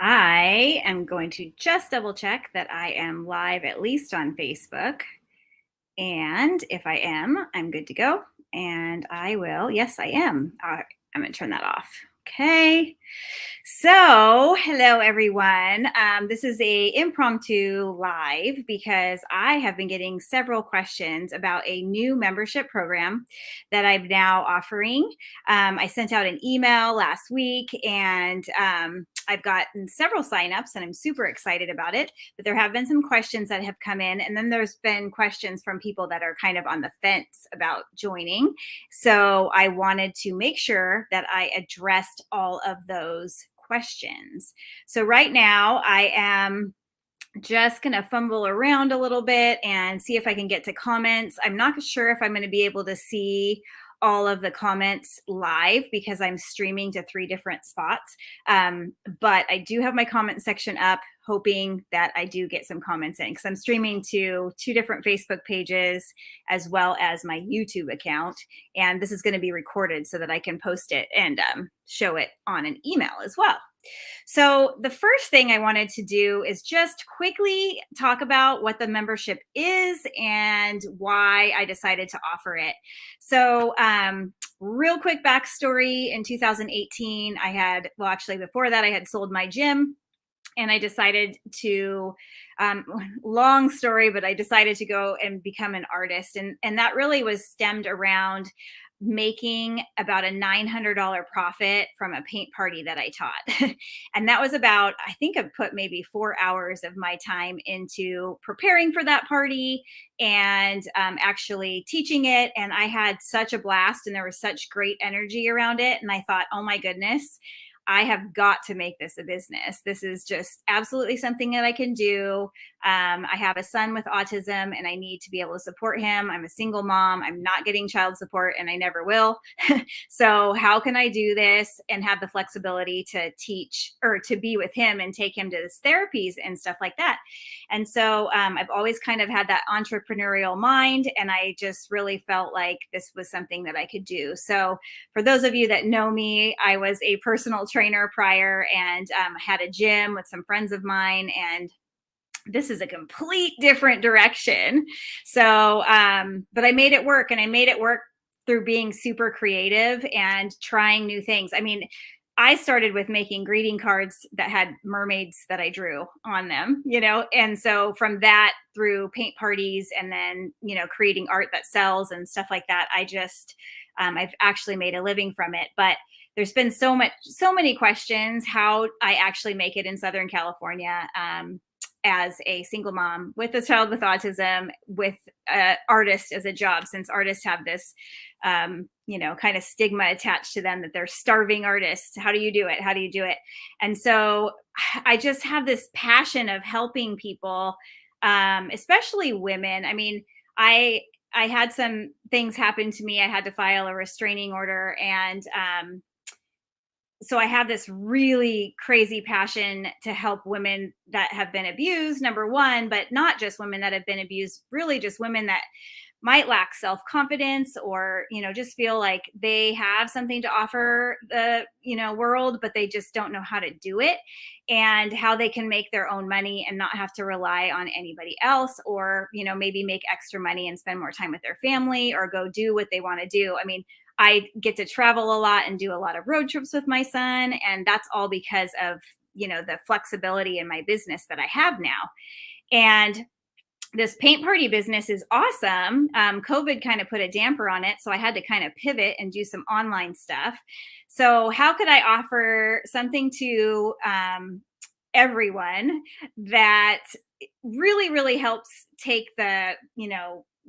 I am going to just double check that I am live at least on Facebook. And if I am, I'm good to go. And I will. Yes, I am. I'm going to turn that off. Okay. So, hello everyone. This is a impromptu live because I have been getting several questions about a new membership program that I'm now offering. I sent out an email last week, and I've gotten several signups, and I'm super excited about it. But there have been some questions that have come in, and then there's been questions from people that are kind of on the fence about joining. So I wanted to make sure that I addressed all of those questions. So right now I am just going to fumble around a little bit and see if I can get to comments. I'm not sure if I'm going to be able to see all of the comments live because I'm streaming to 3 different spots. But I do have my comment section up, hoping that I do get some comments in because I'm streaming to 2 different Facebook pages as well as my YouTube account. And this is going to be recorded so that I can post it and show it on an email as well. So, the first thing I wanted to do is just quickly talk about what the membership is and why I decided to offer it. So, real quick backstory, in 2018, actually, before that, I had sold my gym. And I decided to, long story, but I decided to go and become an artist. And that really was stemmed around making about a $900 profit from a paint party that I taught. And that was about, I think I put maybe 4 hours of my time into preparing for that party and actually teaching it. And I had such a blast, and there was such great energy around it. And I thought, oh my goodness, I have got to make this a business. This is just absolutely something that I can do. I have a son with autism, and I need to be able to support him. I'm a single mom. I'm not getting child support, and I never will. So how can I do this and have the flexibility to teach or to be with him and take him to his therapies and stuff like that? And so I've always kind of had that entrepreneurial mind, and I just really felt like this was something that I could do. So for those of you that know me, I was a personal trainer prior, and had a gym with some friends of mine, and this is a complete different direction. So, but I made it work, and I made it work through being super creative and trying new things. I mean, I started with making greeting cards that had mermaids that I drew on them, and so from that through paint parties and then, creating art that sells and stuff like that, I've actually made a living from it. But there's been so many questions how I actually make it in Southern California. As a single mom with a child with autism, with artist as a job, since artists have this, kind of stigma attached to them that they're starving artists. How do you do it? How do you do it? And so I just have this passion of helping people, especially women. I mean, I had some things happen to me. I had to file a restraining order, and so I have this really crazy passion to help women that have been abused, number one, but not just women that have been abused, really just women that might lack self-confidence or, just feel like they have something to offer the, world, but they just don't know how to do it, and how they can make their own money and not have to rely on anybody else, or, maybe make extra money and spend more time with their family or go do what they want to do. I mean, I get to travel a lot and do a lot of road trips with my son. And that's all because of, the flexibility in my business that I have now. And this paint party business is awesome. COVID kind of put a damper on it. So I had to kind of pivot and do some online stuff. So how could I offer something to everyone that really, really helps take the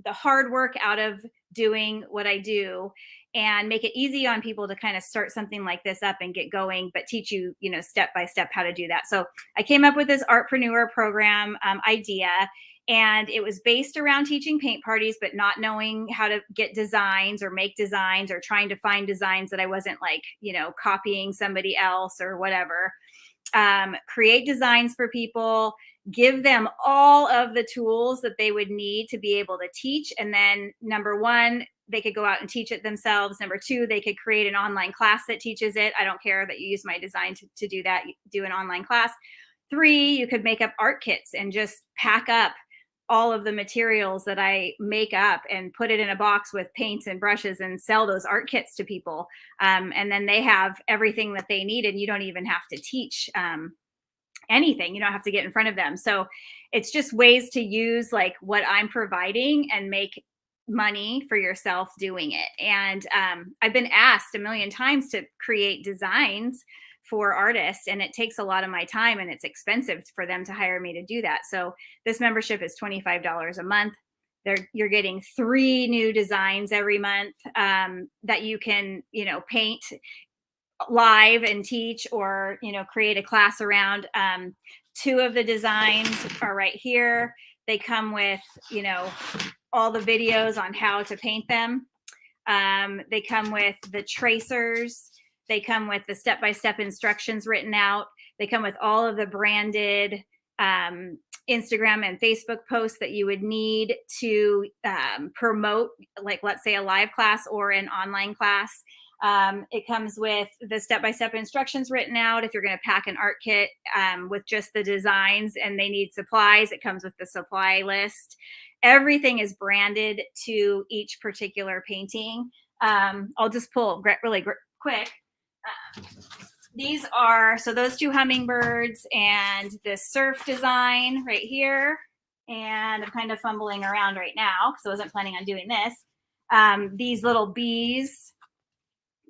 hard work out of doing what I do, and make it easy on people to kind of start something like this up and get going, but teach you, step by step how to do that. So I came up with this Artpreneur program idea, and it was based around teaching paint parties, but not knowing how to get designs or make designs, or trying to find designs that I wasn't like, copying somebody else or whatever. Create designs for people, give them all of the tools that they would need to be able to teach. And then number one, they could go out and teach it themselves. Number two, they could create an online class that teaches it. I don't care that you use my design to do that. You do an online class. Three, you could make up art kits and just pack up all of the materials that I make up and put it in a box with paints and brushes and sell those art kits to people. And then they have everything that they need, and you don't even have to teach anything. You don't have to get in front of them. So it's just ways to use like what I'm providing and make money for yourself doing it. And I've been asked a million times to create designs for artists, and it takes a lot of my time, and it's expensive for them to hire me to do that. So this membership is $25 a month. You're getting 3 new designs every month that you can, paint live and teach, or create a class around. 2 of the designs are right here. They come with all the videos on how to paint them. They come with the tracers. They come with the step-by-step instructions written out. They come with all of the branded Instagram and Facebook posts that you would need to promote, like, let's say, a live class or an online class. It comes with the step-by-step instructions written out. If you're going to pack an art kit with just the designs and they need supplies, it comes with the supply list. Everything is branded to each particular painting. I'll just pull really quick. These are, so those 2 hummingbirds and this surf design right here. And I'm kind of fumbling around right now because I wasn't planning on doing this. These little bees,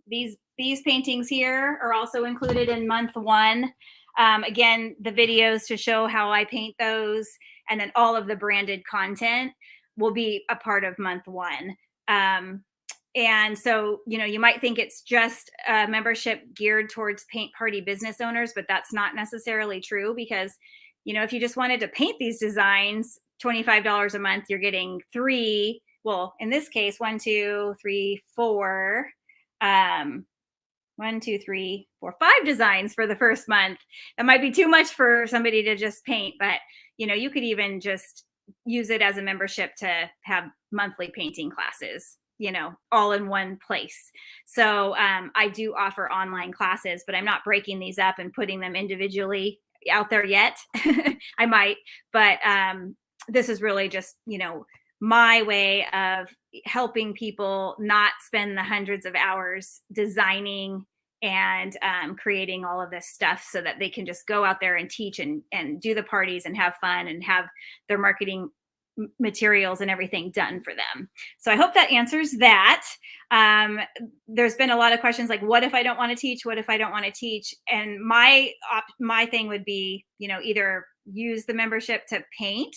these paintings here are also included in month 1. Again, the videos to show how I paint those, and then all of the branded content will be a part of month 1. And so, you might think it's just a membership geared towards paint party business owners, but that's not necessarily true, because, if you just wanted to paint these designs, $25 a month, you're getting 3, well, in this case, 1, 2, 3, 4, 1, 2, 3, 4, 5 designs for the first month. That might be too much for somebody to just paint, but you could even just use it as a membership to have monthly painting classes, all in one place. So I do offer online classes, but I'm not breaking these up and putting them individually out there yet. I might, but this is really just, my way of helping people not spend the hundreds of hours designing and creating all of this stuff, so that they can just go out there and teach and do the parties and have fun and have their marketing materials and everything done for them. So I hope that answers that. There's been a lot of questions like, what if I don't want to teach? What if I don't want to teach? And my thing would be, either use the membership to paint,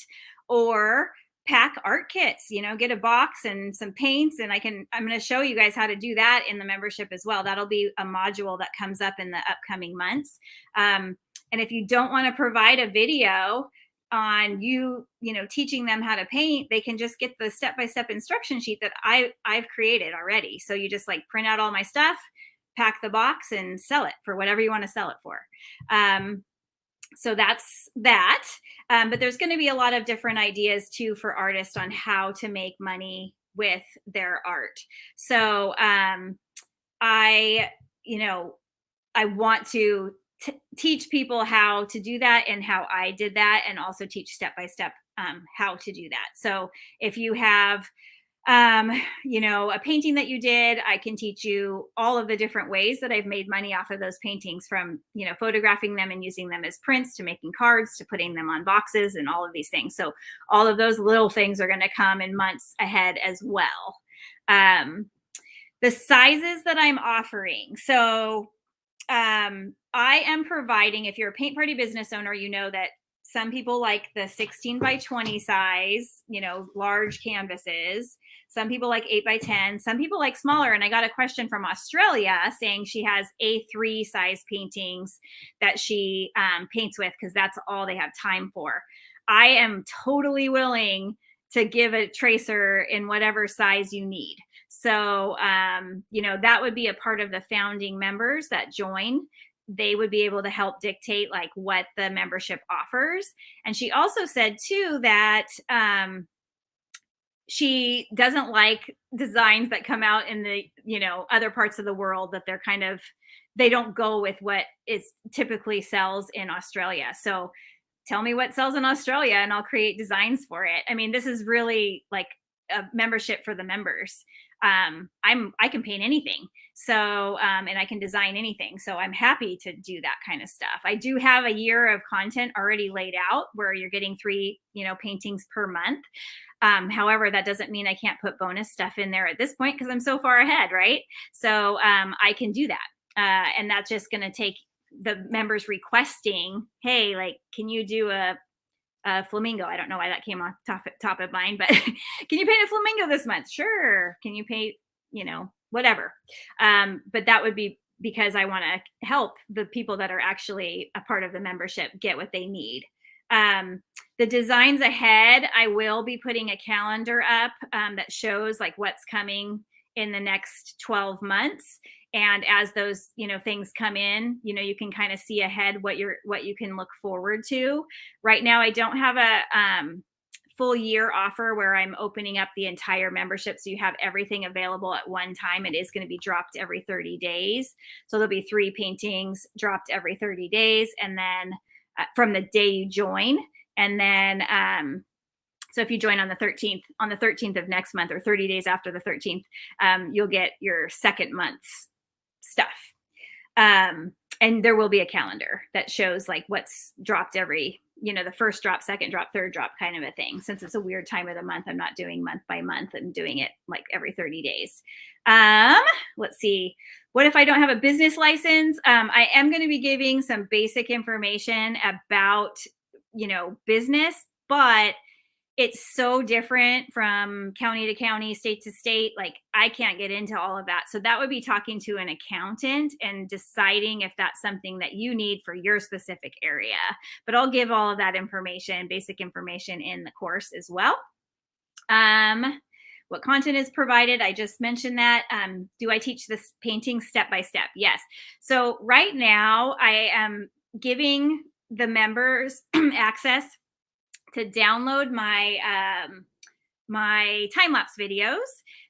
or pack art kits, get a box and some paints, and I'm going to show you guys how to do that in the membership as well. That'll be a module that comes up in the upcoming months. And if you don't want to provide a video on teaching them how to paint, they can just get the step-by-step instruction sheet that I've created already. So you just print out all my stuff, pack the box, and sell it for whatever you want to sell it for. So that's that. But there's going to be a lot of different ideas too for artists on how to make money with their art. So I want to teach people how to do that and how I did that, and also teach step-by-step how to do that. So if you have a painting that you did, I can teach you all of the different ways that I've made money off of those paintings, from, photographing them and using them as prints, to making cards, to putting them on boxes, and all of these things. So all of those little things are going to come in months ahead as well. The sizes that I'm offering. So I am providing, if you're a paint party business owner, that some people like the 16 by 20 size, large canvases. Some people like 8 by 10. Some people like smaller. And I got a question from Australia saying she has A3 size paintings that she paints with, because that's all they have time for. I am totally willing to give a tracer in whatever size you need. So, that would be a part of the founding members that join. They would be able to help dictate what the membership offers. And she also said too that she doesn't like designs that come out in the, other parts of the world, that they're kind of, they don't go with what is typically sells in Australia. So tell me what sells in Australia and I'll create designs for it. I mean, this is really like a membership for the members. I can paint anything. So, and I can design anything. So I'm happy to do that kind of stuff. I do have a year of content already laid out where you're getting 3, paintings per month. However, that doesn't mean I can't put bonus stuff in there at this point because I'm so far ahead, right? So I can do that. And that's just going to take the members requesting, hey, like, can you do a flamingo? I don't know why that came off top of mind, but can you paint a flamingo this month? Sure. Can you paint, whatever? But that would be because I want to help the people that are actually a part of the membership get what they need. The designs ahead, I will be putting a calendar up that shows like what's coming in the next 12 months. And as those, things come in, you can kind of see ahead what you can look forward to. Right now, I don't have a full year offer where I'm opening up the entire membership. So you have everything available at one time. It is going to be dropped every 30 days. So there'll be 3 paintings dropped every 30 days. And then from the day you join. And then, so if you join on the 13th of next month, or 30 days after the 13th, you'll get your second month's stuff. And there will be a calendar that shows like what's dropped every, the first drop, second drop, third drop kind of a thing. Since it's a weird time of the month, I'm not doing month by month. I'm doing it like every 30 days. Let's see. What if I don't have a business license? I am going to be giving some basic information about, business, but it's so different from county to county, state to state. Like I can't get into all of that. So that would be talking to an accountant and deciding if that's something that you need for your specific area. But I'll give all of that information, basic information in the course as well. What content is provided? I just mentioned that. Do I teach this painting step by step? Yes. So right now I am giving the members access to download my time-lapse videos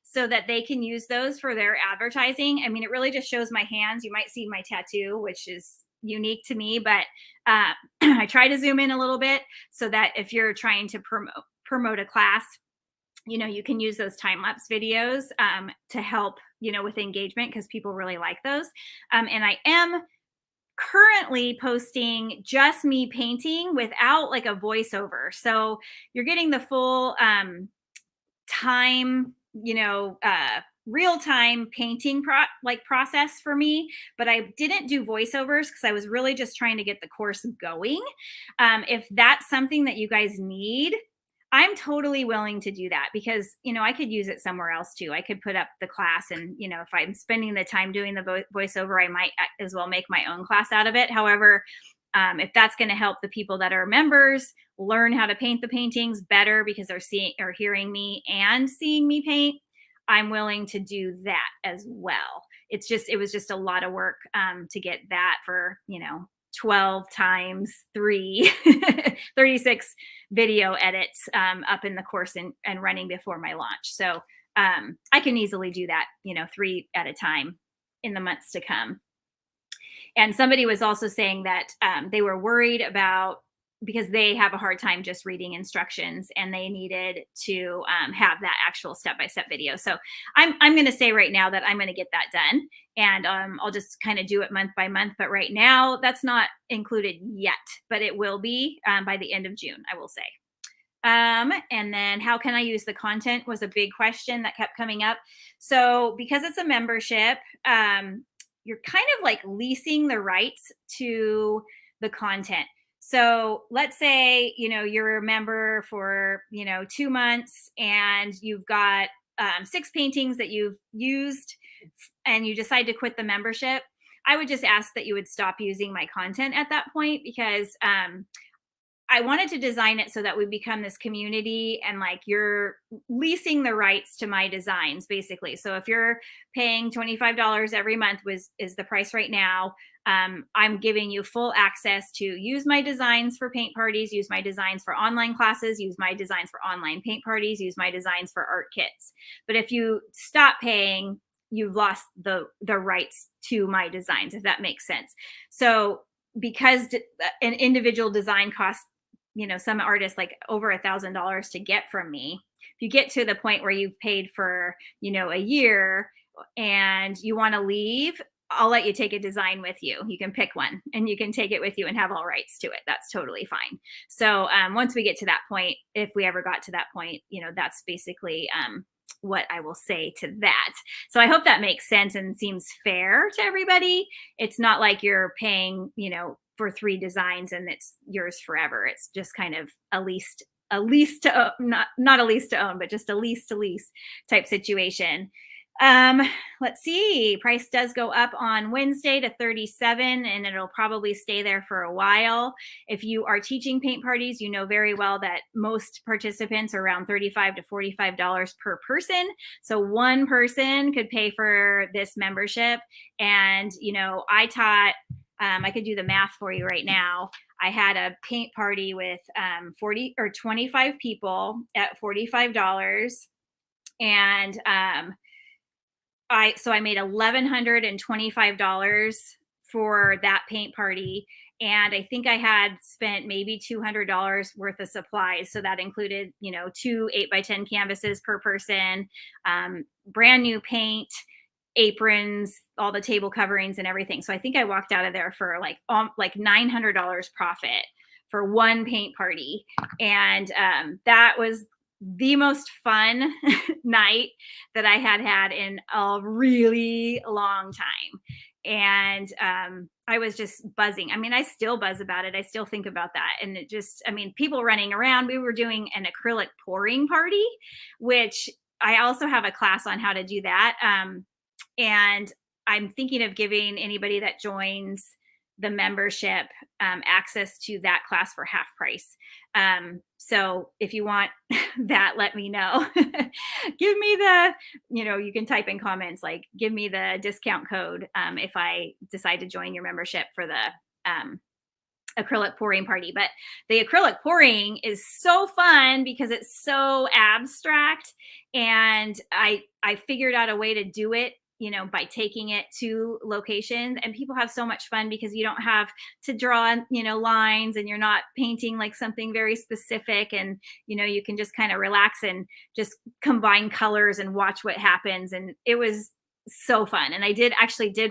so that they can use those for their advertising. I mean, it really just shows my hands. You might see my tattoo, which is unique to me, but I try to zoom in a little bit so that if you're trying to promote a class, you can use those time-lapse videos to help, with engagement, because people really like those. And I am currently posting just me painting without like a voiceover. So you're getting the full time, real time painting process for me, but I didn't do voiceovers because I was really just trying to get the course going. If that's something that you guys need, I'm totally willing to do that because, I could use it somewhere else too. I could put up the class and, if I'm spending the time doing the voiceover, I might as well make my own class out of it. However, if that's going to help the people that are members learn how to paint the paintings better because they're seeing or hearing me and seeing me paint, I'm willing to do that as well. It was just a lot of work to get that for, 12 times 3, 36 video edits up in the course and running before my launch. So I can easily do that, 3 at a time in the months to come. And somebody was also saying that they were worried about, because they have a hard time just reading instructions and they needed to have that actual step-by-step video. So I'm going to say right now that I'm going to get that done, and I'll just kind of do it month by month. But right now that's not included yet, but it will be by the end of June, I will say. And then how can I use the content was a big question that kept coming up. So because it's a membership, you're kind of like leasing the rights to the content. So let's say, you're a member for, 2 months and you've got 6 paintings that you've used and you decide to quit the membership. I would just ask that you would stop using my content at that point because I wanted to design it so that we become this community, and like you're leasing the rights to my designs basically. So if you're paying $25 every month is the price right now, I'm giving you full access to use my designs for paint parties, use my designs for online classes, use my designs for online paint parties, use my designs for art kits. But if you stop paying, you've lost the rights to my designs, if that makes sense. So because an individual design costs, some artists like over $1,000 to get from me. If you get to the point where you've paid for, a year and you want to leave, I'll let you take a design with you. You can pick one and you can take it with you and have all rights to it. That's totally fine. So once we get to that point, if we ever got to that point, that's basically what I will say to that. So I hope that makes sense and seems fair to everybody. It's not like you're paying, for 3 designs and it's yours forever. It's just kind of a lease to not a lease to own, but just a lease to lease type situation. Let's see. Price does go up on Wednesday to $37, and it'll probably stay there for a while. If you are teaching paint parties, you know very well that most participants are around $35 to $45 per person. So one person could pay for this membership. And, I taught, I could do the math for you right now. I had a paint party with 40 or 25 people at $45. And I made $1,125 for that paint party. And I think I had spent maybe $200 worth of supplies. So that included, 2 8x10 canvases per person, brand new paint, aprons, all the table coverings and everything. So I think I walked out of there for like $900 profit for one paint party. And that was the most fun night that I had in a really long time. And I was just buzzing. I mean, I still buzz about it. I still think about that. And it just, people running around. We were doing an acrylic pouring party, which I also have a class on how to do that. And I'm thinking of giving anybody that joins the membership access to that class for half price. So if you want that, let me know. Give me you can type in comments, like, give me the discount code if I decide to join your membership for the acrylic pouring party. But the acrylic pouring is so fun because it's so abstract. And I figured out a way to do it, by taking it to locations, and people have so much fun because you don't have to draw, lines, and you're not painting like something very specific. And, you can just kind of relax and just combine colors and watch what happens. And it was so fun. And I did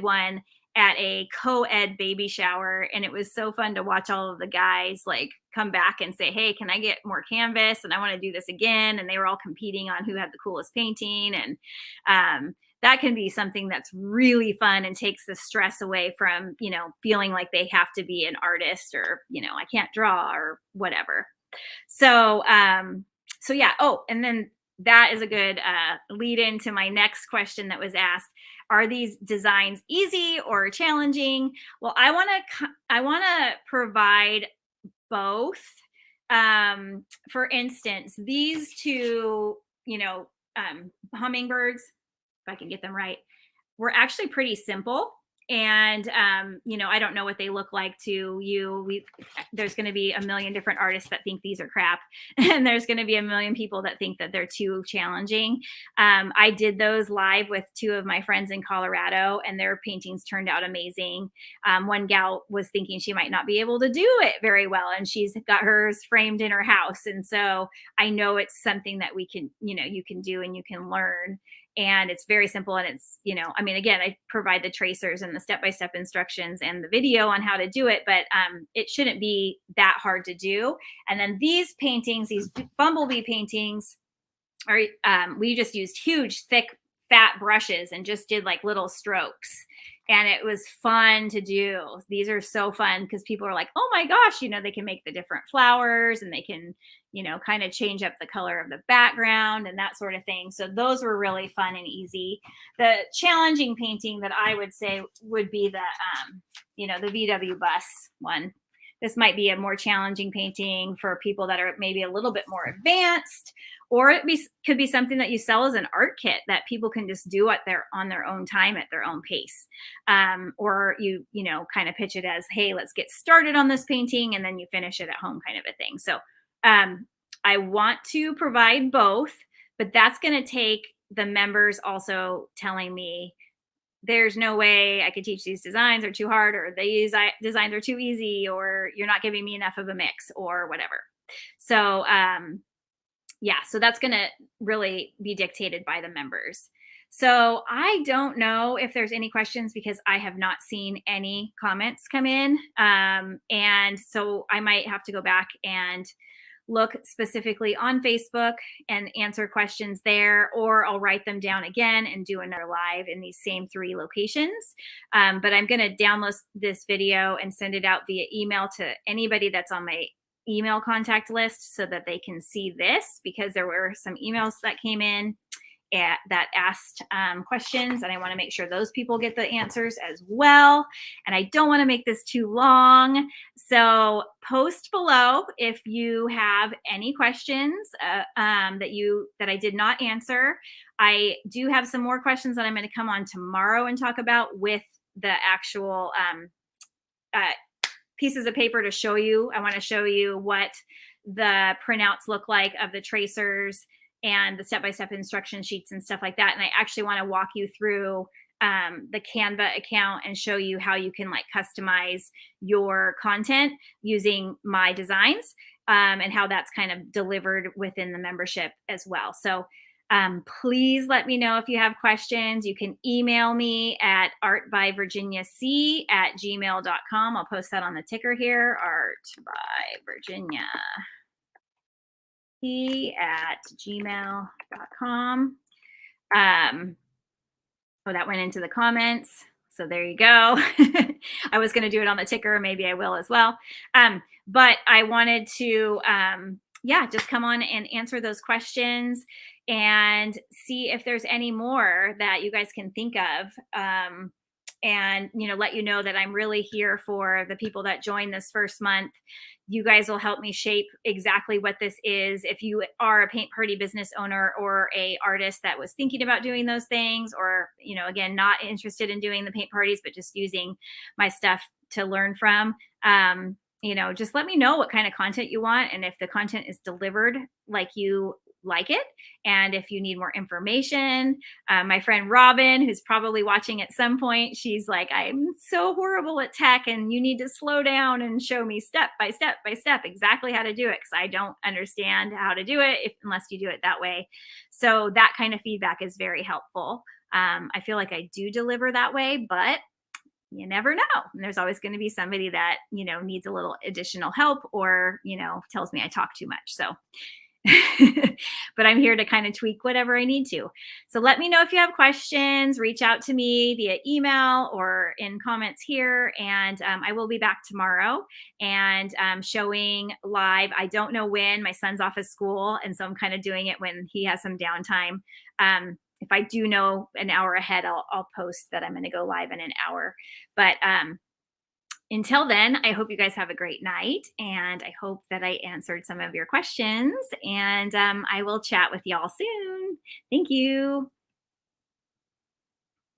one at a co-ed baby shower, and it was so fun to watch all of the guys like come back and say, hey, can I get more canvas? And I want to do this again. And they were all competing on who had the coolest painting. And that can be something that's really fun and takes the stress away from, feeling like they have to be an artist or, I can't draw or whatever. So yeah. Oh, and then that is a good lead into my next question that was asked. Are these designs easy or challenging? Well, I want to provide both. For instance, these 2, hummingbirds, if I can get them right, were actually pretty simple. And, I don't know what they look like to you. There's going to be a million different artists that think these are crap. And there's going to be a million people that think that they're too challenging. I did those live with 2 of my friends in Colorado, and their paintings turned out amazing. One gal was thinking she might not be able to do it very well, and she's got hers framed in her house. And so I know it's something that we can, you can do and you can learn. And it's very simple. And it's, again, I provide the tracers and the step-by-step instructions and the video on how to do it, but it shouldn't be that hard to do. And then these paintings, these bumblebee paintings, are we just used huge, thick, fat brushes and just did like little strokes. And it was fun to do. These are so fun because people are like, oh my gosh, they can make the different flowers, and they can, kind of change up the color of the background and that sort of thing. So those were really fun and easy. The challenging painting that I would say would be the VW bus one. this might be a more challenging painting for people that are maybe a little bit more advanced, or could be something that you sell as an art kit that people can just do on their own time at their own pace. Or you know, kind of pitch it as, hey, let's get started on this painting and then you finish it at home, kind of a thing. So I want to provide both, but that's going to take the members also telling me, there's no way I could teach these designs, are too hard, or these designs are too easy, or you're not giving me enough of a mix, or whatever. So yeah, so that's going to really be dictated by the members. So I don't know if there's any questions because I have not seen any comments come in. And so I might have to go back and look specifically on Facebook and answer questions there, or I'll write them down again and do another live in these same 3 locations. But I'm going to download this video and send it out via email to anybody that's on my email contact list so that they can see this, because there were some emails that came in that asked questions, and I want to make sure those people get the answers as well. And I don't want to make this too long, so post below if you have any questions that I did not answer. I do have some more questions that I'm going to come on tomorrow and talk about with the actual pieces of paper to show you. I want to show you what the printouts look like of the tracers and the step-by-step instruction sheets and stuff like that. And I actually want to walk you through the Canva account and show you how you can like customize your content using my designs, and how that's kind of delivered within the membership as well. So please let me know if you have questions. You can email me at artbyvirginiac@gmail.com. I'll post that on the ticker here, artbyvirginiac@gmail.com. Oh, that went into the comments. So there you go. I was going to do it on the ticker. Maybe I will as well. But I wanted to, yeah, just come on and answer those questions and see if there's any more that you guys can think of. And, you know, let you know that I'm really here for the people that join this first month. You guys will help me shape exactly what this is. If you are a paint party business owner or a artist that was thinking about doing those things, or, you know, again, not interested in doing the paint parties, but just using my stuff to learn from, you know, just let me know what kind of content you want. And if the content is delivered like you like it, and if you need more information, my friend Robin, who's probably watching at some point, she's like, I'm so horrible at tech and you need to slow down and show me step by step by step exactly how to do it, because I don't understand how to do it unless you do it that way. So that kind of feedback is very helpful. I feel like I do deliver that way, but you never know. And there's always going to be somebody that, you know, needs a little additional help, or, you know, tells me I talk too much. So but I'm here to kind of tweak whatever I need to. So let me know if you have questions. Reach out to me via email or in comments here. And I will be back tomorrow and showing live. I don't know when. My son's off of school, and so I'm kind of doing it when he has some downtime. If I do know an hour ahead, I'll post that I'm going to go live in an hour. But until then, I hope you guys have a great night, and I hope that I answered some of your questions, and I will chat with y'all soon. Thank you.